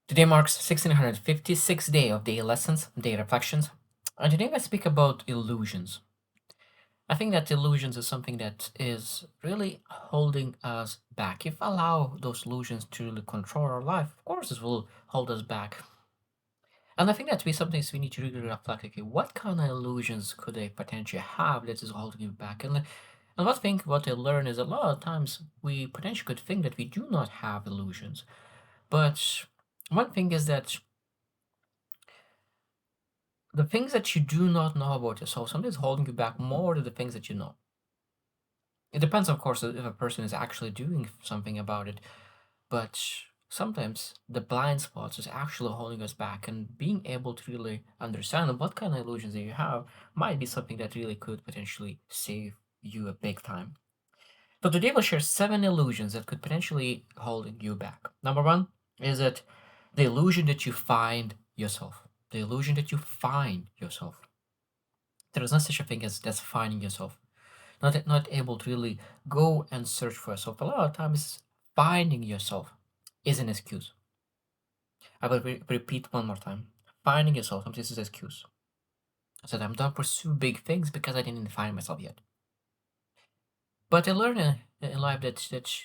Today marks 1656th day of day lessons, day reflections, and today I speak about illusions. I think that illusions is something that is really holding us back. If allow those illusions to really control our life, of course it will hold us back. And I think that we sometimes we need to really reflect, okay, what kind of illusions could I potentially have that is holding you back? And one thing what I learned is a lot of times we potentially could think that we do not have illusions. But one thing is that the things that you do not know about yourself sometimes holding you back more than the things that you know. It depends, of course, if a person is actually doing something about it, but sometimes the blind spots is actually holding us back, and being able to really understand what kind of illusions that you have might be something that really could potentially save you a big time. So today we'll share 7 illusions that could potentially holding you back. Number one is that the illusion that you find yourself. The illusion that you find yourself. There is no such a thing as finding yourself. Not able to really go and search for yourself. A lot of times, finding yourself is an excuse. I will repeat one more time. Finding yourself sometimes is an excuse. I said I'm don't pursue big things because I didn't find myself yet. But I learned in life that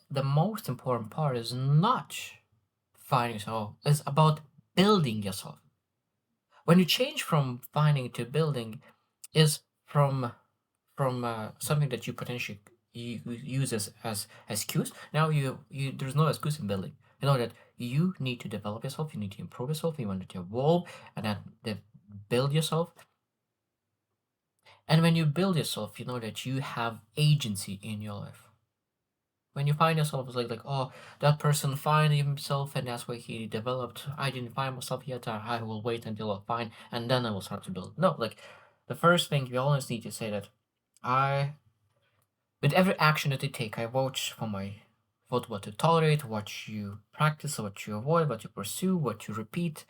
the most important part is not finding yourself. It's about building yourself. When you change from finding to building, is from something that you potentially use as excuse. Now you there's no excuse in building. You know that you need to develop yourself, you need to improve yourself, you want to evolve, and then build yourself. And when you build yourself, you know that you have agency in your life. When you find yourself, it's like, oh, that person find himself and that's why he developed. I didn't find myself yet. I will wait until I find and then I will start to build. No, like the first thing you always need to say that I with every action that you take, I watch for my what you tolerate, what you practice, what you avoid, what you pursue, what you repeat.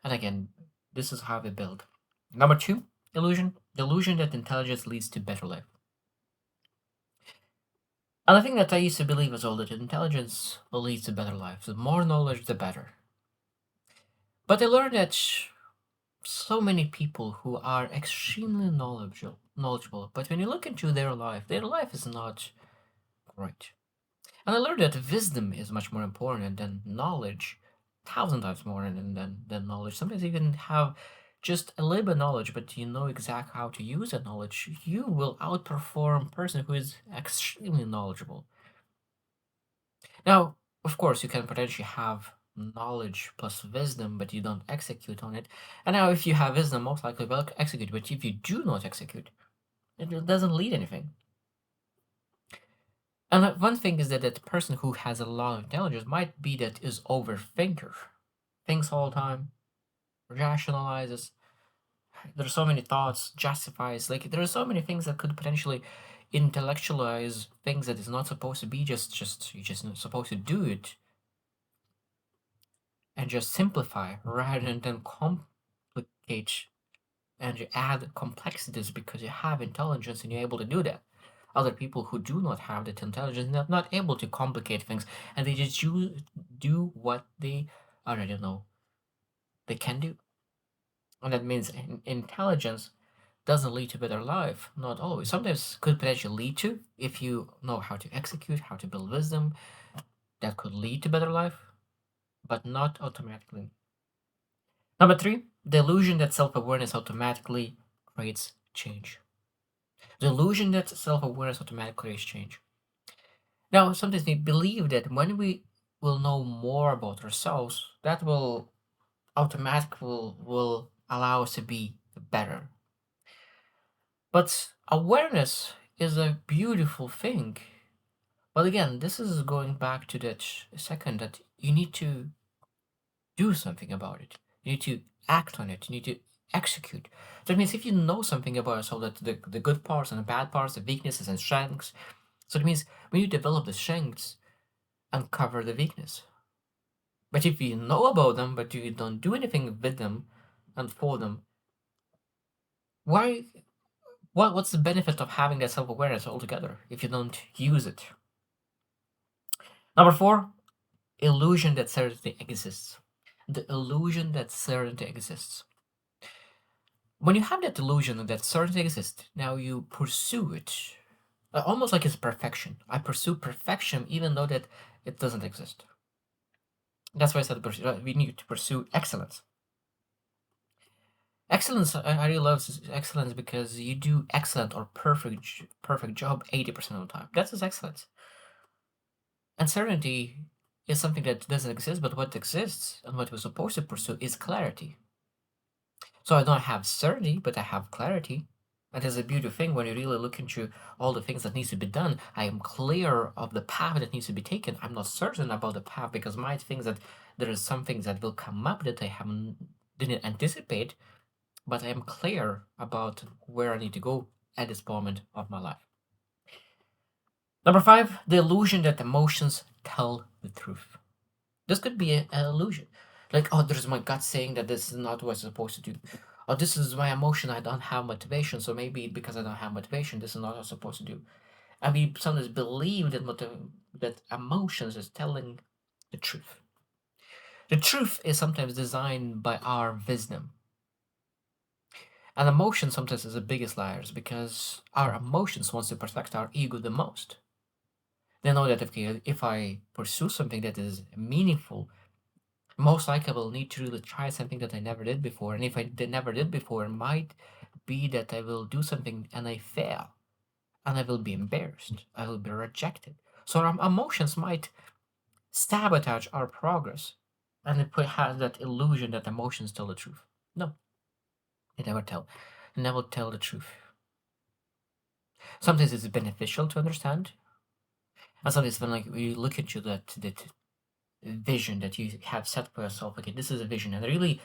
And again, this is how we build. Number two, illusion. The illusion that intelligence leads to better life. And I think that I used to believe as well that intelligence will lead to better life. The more knowledge, the better. But I learned that so many people who are extremely knowledgeable, but when you look into their life is not great. And I learned that wisdom is much more important than knowledge, 1,000 times more than knowledge. Sometimes you can have just a little bit of knowledge, but you know exactly how to use that knowledge. You will outperform a person who is extremely knowledgeable. Now, of course, you can potentially have knowledge plus wisdom, but you don't execute on it. And now, if you have wisdom, most likely will execute. But if you do not execute, it doesn't lead anything. And one thing is that that person who has a lot of intelligence might be that is overthinker, thinks all the time, rationalizes. There's so many thoughts, justifies. Like there are so many things that could potentially intellectualize things that is not supposed to be. Just you're just not supposed to do it and just simplify rather than complicate and you add complexities because you have intelligence and you're able to do that. Other people who do not have that intelligence not able to complicate things and they just do what they already know they can do. And that means intelligence doesn't lead to better life, not always. Sometimes could potentially lead to if you know how to execute, how to build wisdom, that could lead to better life, but not automatically. Number three, the illusion that self-awareness automatically creates change. The illusion that self-awareness automatically creates change. Now, sometimes we believe that when we will know more about ourselves, that will automatically will allow us to be better. But awareness is a beautiful thing. But again, this is going back to that second that you need to do something about it. You need to act on it. You need to execute. That means if you know something about yourself, that the good parts and the bad parts, the weaknesses and strengths. So it means when you develop the strengths, uncover the weakness. But if you know about them, but you don't do anything with them and for them, why? What's the benefit of having that self awareness altogether if you don't use it? Number four, illusion that certainty exists. The illusion that certainty exists. When you have that illusion that certainty exists, now you pursue it, almost like it's perfection. I pursue perfection even though that it doesn't exist. That's why I said we need to pursue excellence. Excellence, I really love excellence because you do excellent or perfect job 80% of the time. That's just excellence. Uncertainty is something that doesn't exist, but what exists and what we're supposed to pursue is clarity. So I don't have certainty, but I have clarity. And there's a beautiful thing when you really look into all the things that needs to be done. I am clear of the path that needs to be taken. I'm not certain about the path because my things that there is some things that will come up that I haven't didn't anticipate, but I am clear about where I need to go at this moment of my life. Number 5, the illusion that emotions tell the truth. This could be an illusion. Like, oh, there's my gut saying that this is not what I'm supposed to do. Or this is my emotion, I don't have motivation, so maybe because I don't have motivation, this is not what I'm supposed to do. And we sometimes believe that emotions is telling the truth. The truth is sometimes designed by our wisdom. And emotion sometimes is the biggest liars because our emotions wants to protect our ego the most. They know that if I pursue something that is meaningful, most likely I will need to really try something that I never did before. And if I never did before, it might be that I will do something and I fail. And I will be embarrassed. I will be rejected. So our emotions might sabotage our progress. And it has that illusion that emotions tell the truth. No, they never tell. They never tell the truth. Sometimes it's beneficial to understand. And sometimes when like we look into that vision that you have set for yourself, okay, this is a vision, and really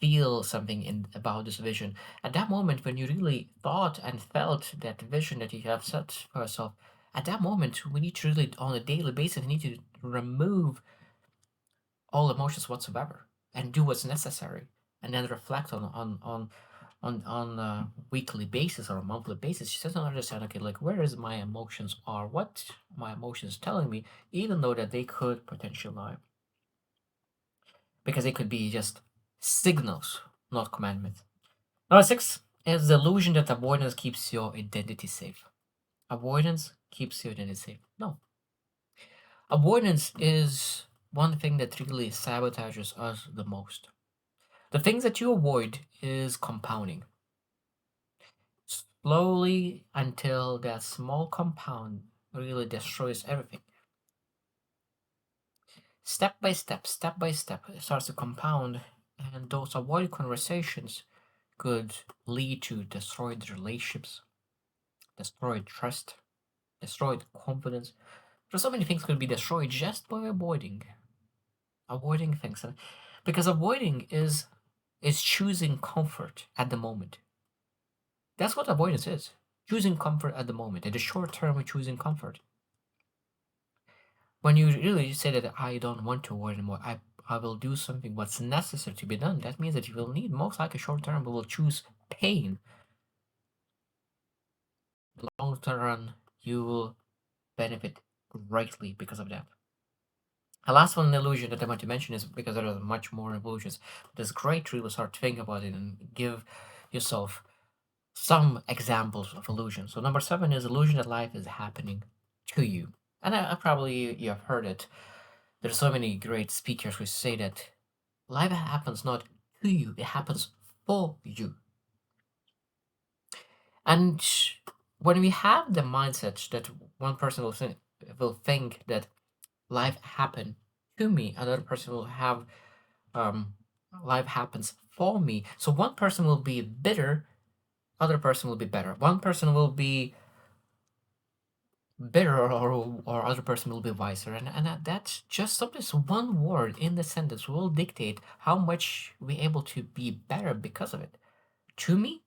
feel something about this vision. At that moment, when you really thought and felt that vision that you have set for yourself, at that moment, we need to really, on a daily basis, need to remove all emotions whatsoever and do what's necessary, and then reflect on a weekly basis or a monthly basis. Just to understand, okay, like where is my emotions are, what my emotions telling me, even though that they could potentially lie because it could be just signals, not commandments. Number 6 is the illusion that avoidance keeps your identity safe. Avoidance keeps your identity safe. No. Avoidance is one thing that really sabotages us the most. The things that you avoid is compounding. Slowly until that small compound really destroys everything. Step by step, it starts to compound, and those avoided conversations could lead to destroyed relationships, destroyed trust, destroyed confidence. So many things could be destroyed just by avoiding things, because avoiding is choosing comfort at the moment. That's what avoidance is: choosing comfort at the moment. In the short term, we're choosing comfort. When you really say that I don't want to avoid anymore, I will do something what's necessary to be done. That means that you will need most likely short term, but will choose pain. Long term, you will benefit greatly because of that. The last one illusion that I want to mention is because there are much more illusions. But it's great to really start to think about it and give yourself some examples of illusion. So number 7 is illusion that life is happening to you. And I probably you have heard it. There's so many great speakers who say that life happens not to you, it happens for you. And when we have the mindset that one person will think that life happened to me, another person will have um, life happens for me. So one person will be bitter, other person will be better. One person will be bitter, or other person will be wiser. And that's just sometimes one word in the sentence will dictate how much we're able to be better because of it. To me,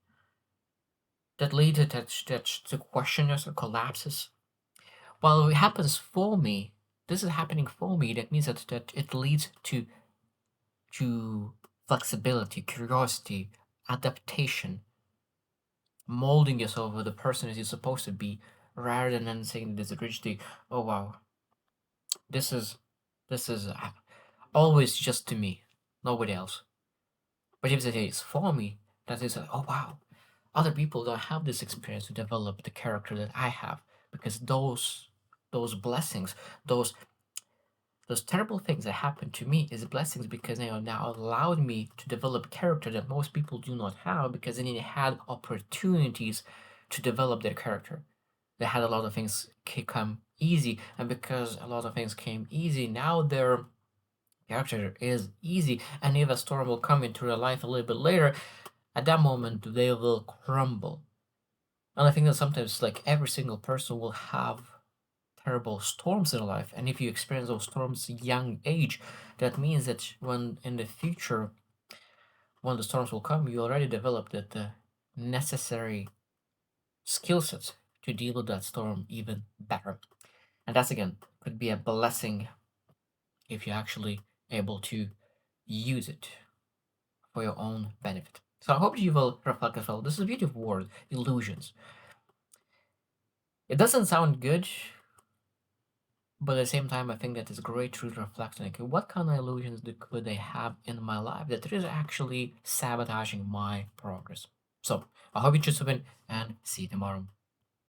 that leads to questions or collapses. While it happens for me, this is happening for me, that means that it leads to flexibility, curiosity, adaptation, molding yourself with the person as you're supposed to be, rather than saying this rigidity, oh wow, this is This is always just to me, nobody else. But if it is for me, that is, oh wow, other people don't have this experience to develop the character that I have, because those blessings, those those terrible things that happened to me is blessings, because they are now allowed me to develop character that most people do not have, because they had opportunities to develop their character. They had a lot of things come easy, and because a lot of things came easy, now their character is easy. And if a storm will come into their life a little bit later, at that moment they will crumble. And I think that sometimes, like, every single person will have terrible storms in life, and if you experience those storms young age, that means that when in the future, when the storms will come, you already developed the necessary skill sets to deal with that storm even better. And that's, again, could be a blessing if you're actually able to use it for your own benefit. So I hope you will reflect as well. This is a beautiful word, illusions. It doesn't sound good, but at the same time, I think that it's great to reflect on, like, what kind of illusions could I have in my life that is actually sabotaging my progress. So I hope you choose to win, and see you tomorrow.